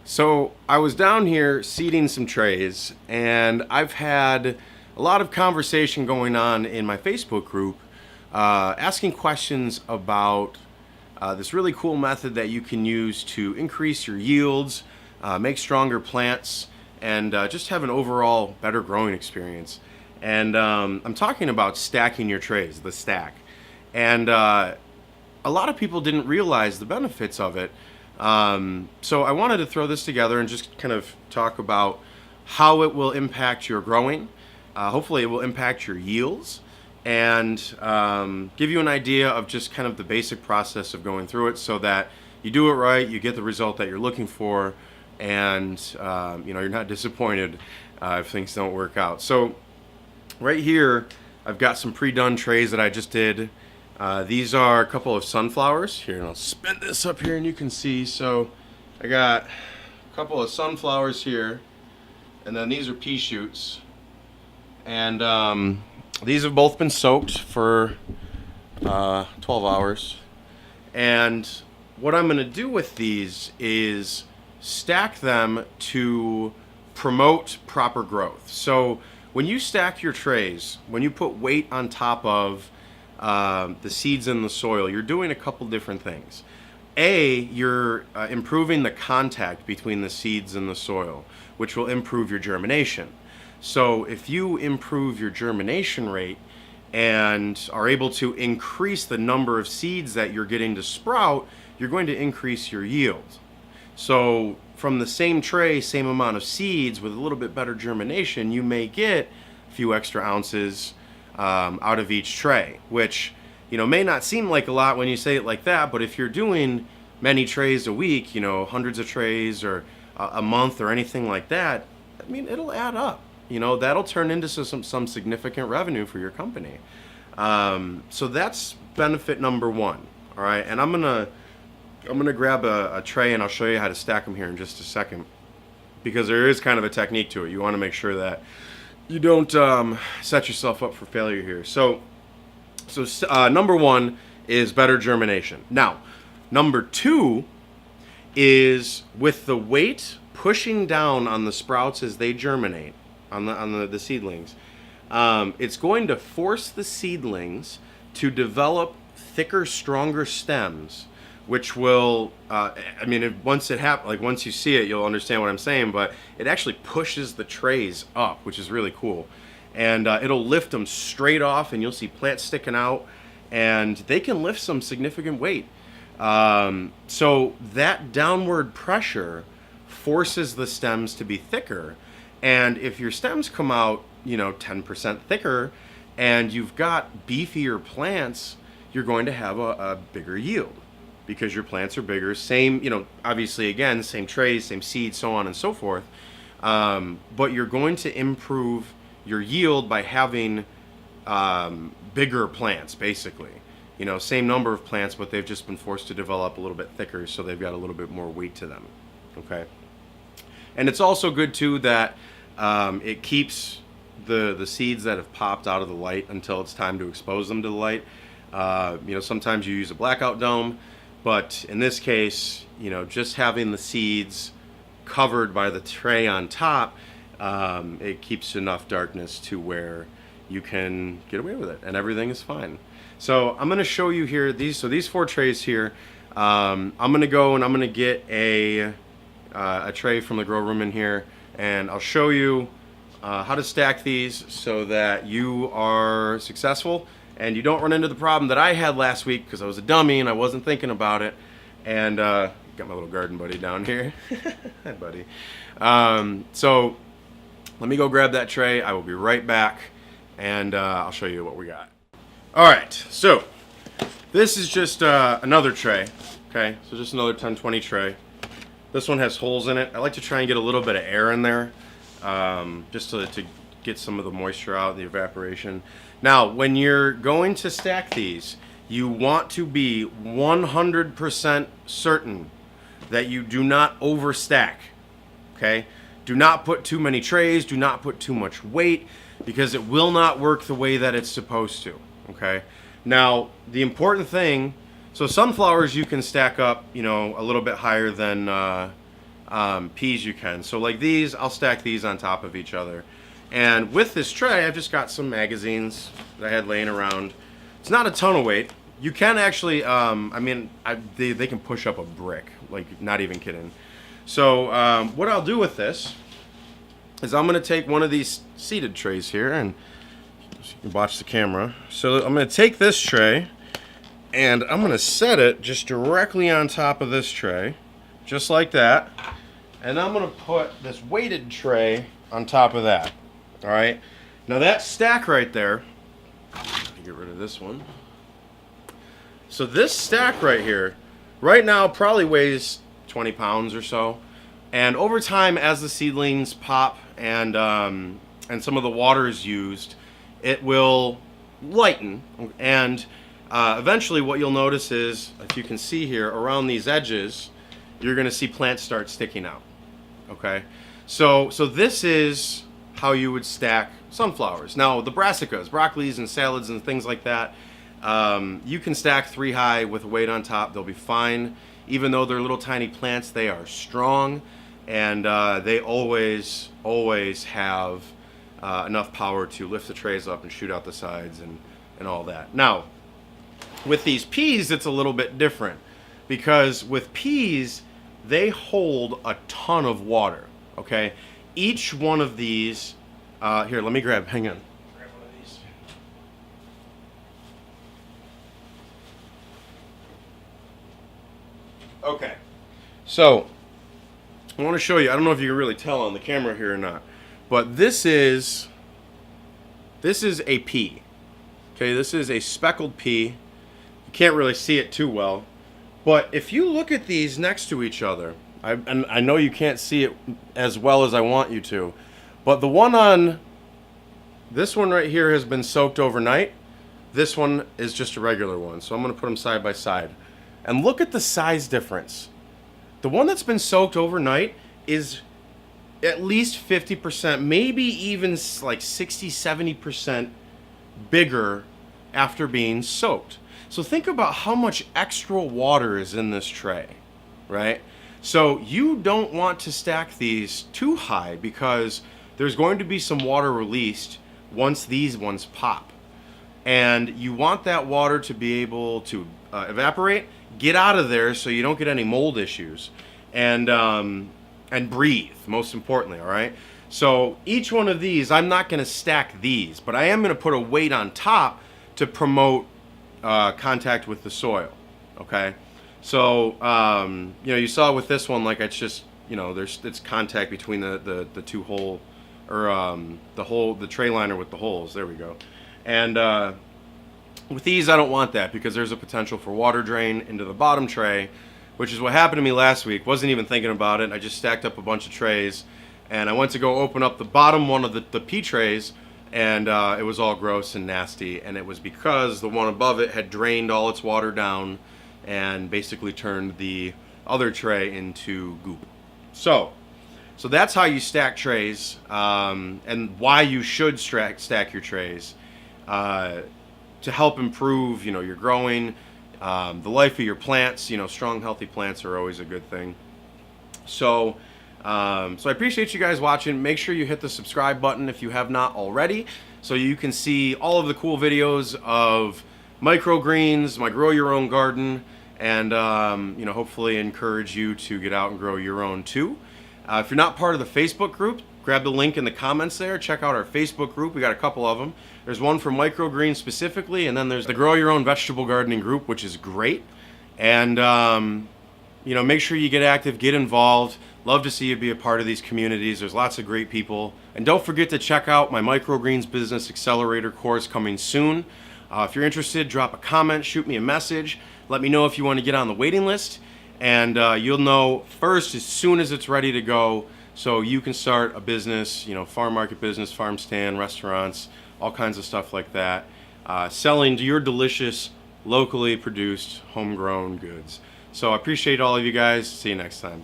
So I was down here seeding some trays, and I've had a lot of conversation going on in my Facebook group, asking questions about this really cool method that you can use to increase your yields, make stronger plants, and just have an overall better growing experience. And I'm talking about stacking your trays, the stack. And a lot of people didn't realize the benefits of it. So I wanted to throw this together and just kind of talk about how it will impact your growing. Hopefully it will impact your yields and give you an idea of just kind of the basic process of going through it so that you do it right, you get the result that you're looking for, and you're not disappointed if things don't work out. So right here, I've got some pre-done trays that I just did. These are a couple of sunflowers. Here, and I'll spin this up here and you can see. So I got a couple of sunflowers here, and then these are pea shoots. And these have both been soaked for 12 hours. And what I'm going to do with these is stack them to promote proper growth. So when you stack your trays, when you put weight on top of the seeds in the soil, you're doing a couple different things. You're improving the contact between the seeds and the soil, which will improve your germination. So if you improve your germination rate and are able to increase the number of seeds that you're getting to sprout, you're going to increase your yield. So from the same tray, same amount of seeds with a little bit better germination, you may get a few extra ounces out of each tray, which may not seem like a lot when you say it like that, but if you're doing many trays a week, hundreds of trays or a month or anything like that, I mean, it'll add up. That'll turn into some significant revenue for your company. So that's benefit number one. All right, and I'm gonna grab a tray and I'll show you how to stack them here in just a second, because there is kind of a technique to it. You want to make sure that you don't set yourself up for failure here. So number one is better germination. Now, number two is with the weight pushing down on the sprouts as they germinate, on the seedlings. It's going to force the seedlings to thicker, stronger stems, which will, once you see it, you'll understand what I'm saying, but it actually pushes the trays up, which is really cool. And it'll lift them straight off, and you'll see plants sticking out, and they can lift some significant weight. So that downward pressure forces the stems to be thicker. And if your stems come out, 10% thicker, and you've got beefier plants, you're going to have a bigger yield, because your plants are bigger. Same, obviously, again, same trays, same seeds, so on and so forth. But you're going to improve your yield by having bigger plants, basically. Same number of plants, but they've just been forced to develop a little bit thicker, so they've got a little bit more weight to them. Okay. And it's also good, too, that it keeps the seeds that have popped out of the light until it's time to expose them to the light. Sometimes you use a blackout dome, but in this case, just having the seeds covered by the tray on top, it keeps enough darkness to where you can get away with it and everything is fine. So I'm going to show you here these four trays here. I'm going to go and I'm going to get a tray from the grow room in here, and I'll show you how to stack these so that you are successful and you don't run into the problem that I had last week, because I was a dummy and I wasn't thinking about it. And got my little garden buddy down here. Hi, buddy. So let me go grab that tray. I will be right back, and I'll show you what we got. All right, so this is just another tray. Okay, so just another 10-20 tray. This one has holes in it. I like to try and get a little bit of air in there, just to get some of the moisture out, the evaporation. Now, when you're going to stack these, you want to be 100% certain that you do not overstack. Okay? Do not put too many trays, do not put too much weight, because it will not work the way that it's supposed to. Okay? Now, the important thing, so sunflowers you can stack up, a little bit higher than peas you can. So like these, I'll stack these on top of each other. And with this tray, I've just got some magazines that I had laying around. It's not a ton of weight. You can actually, they can push up a brick, like not even kidding. So what I'll do with this is I'm going to take one of these seated trays here, and you can watch the camera. So I'm going to take this tray, and I'm going to set it just directly on top of this tray, just like that. And I'm going to put this weighted tray on top of that. All right. Now that stack right there, get rid of this one. So this stack right here, right now probably weighs 20 pounds or so. And over time, as the seedlings pop and some of the water is used, it will lighten. And eventually what you'll notice is, if you can see here, around these edges, you're going to see plants start sticking out. Okay? So this is how you would stack sunflowers. Now, the brassicas, broccolis and salads and things like that, you can stack 3 high with a weight on top. They'll be fine. Even though they're little tiny plants, they are strong, and they always have enough power to lift the trays up and shoot out the sides and all that. Now, with these peas, it's a little bit different, because with peas, they hold a ton of water, okay? Each one of these, here, let me hang on. Grab one of these. Okay, so I want to show you, I don't know if you can really tell on the camera here or not, but this is a pea. Okay, this is a speckled pea. You can't really see it too well, but if you look at these next to each other, and I know you can't see it as well as I want you to, but the one on this one right here has been soaked overnight. This one is just a regular one, so I'm going to put them side by side. And look at the size difference. The one that's been soaked overnight is at least 50%, maybe even like 60-70% bigger after being soaked. So think about how much extra water is in this tray, right? So you don't want to stack these too high, because there's going to be some water released once these ones pop. And you want that water to be able to evaporate, get out of there so you don't get any mold issues, and breathe, most importantly, all right? So each one of these, I'm not going to stack these, but I am going to put a weight on top to promote contact with the soil, okay? So, you saw with this one, like, it's just, it's contact between the two hole, or the tray liner with the holes. There we go. And with these, I don't want that, because there's a potential for water drain into the bottom tray, which is what happened to me last week. Wasn't even thinking about it. I just stacked up a bunch of trays, and I went to go open up the bottom one of the pea trays, and it was all gross and nasty, and it was because the one above it had drained all its water down and basically turned the other tray into goop. So that's how you stack trays, and why you should stack your trays, to help improve, your growing, the life of your plants. Strong, healthy plants are always a good thing. So I appreciate you guys watching. Make sure you hit the subscribe button if you have not already, so you can see all of the cool videos of microgreens, my grow your own garden, and hopefully encourage you to get out and grow your own too. If you're not part of the Facebook group, grab the link in the comments there. Check out our Facebook group. We got a couple of them. There's one for microgreens specifically, and then there's the Grow Your Own Vegetable Gardening group, which is great. And make sure you get active, get involved. Love to see you be a part of these communities. There's lots of great people. And don't forget to check out my Microgreens Business Accelerator course coming soon. If you're interested, drop a comment, shoot me a message. Let me know if you want to get on the waiting list. And you'll know first as soon as it's ready to go, so you can start a business, farm market business, farm stand, restaurants, all kinds of stuff like that, selling to your delicious, locally produced, homegrown goods. So I appreciate all of you guys. See you next time.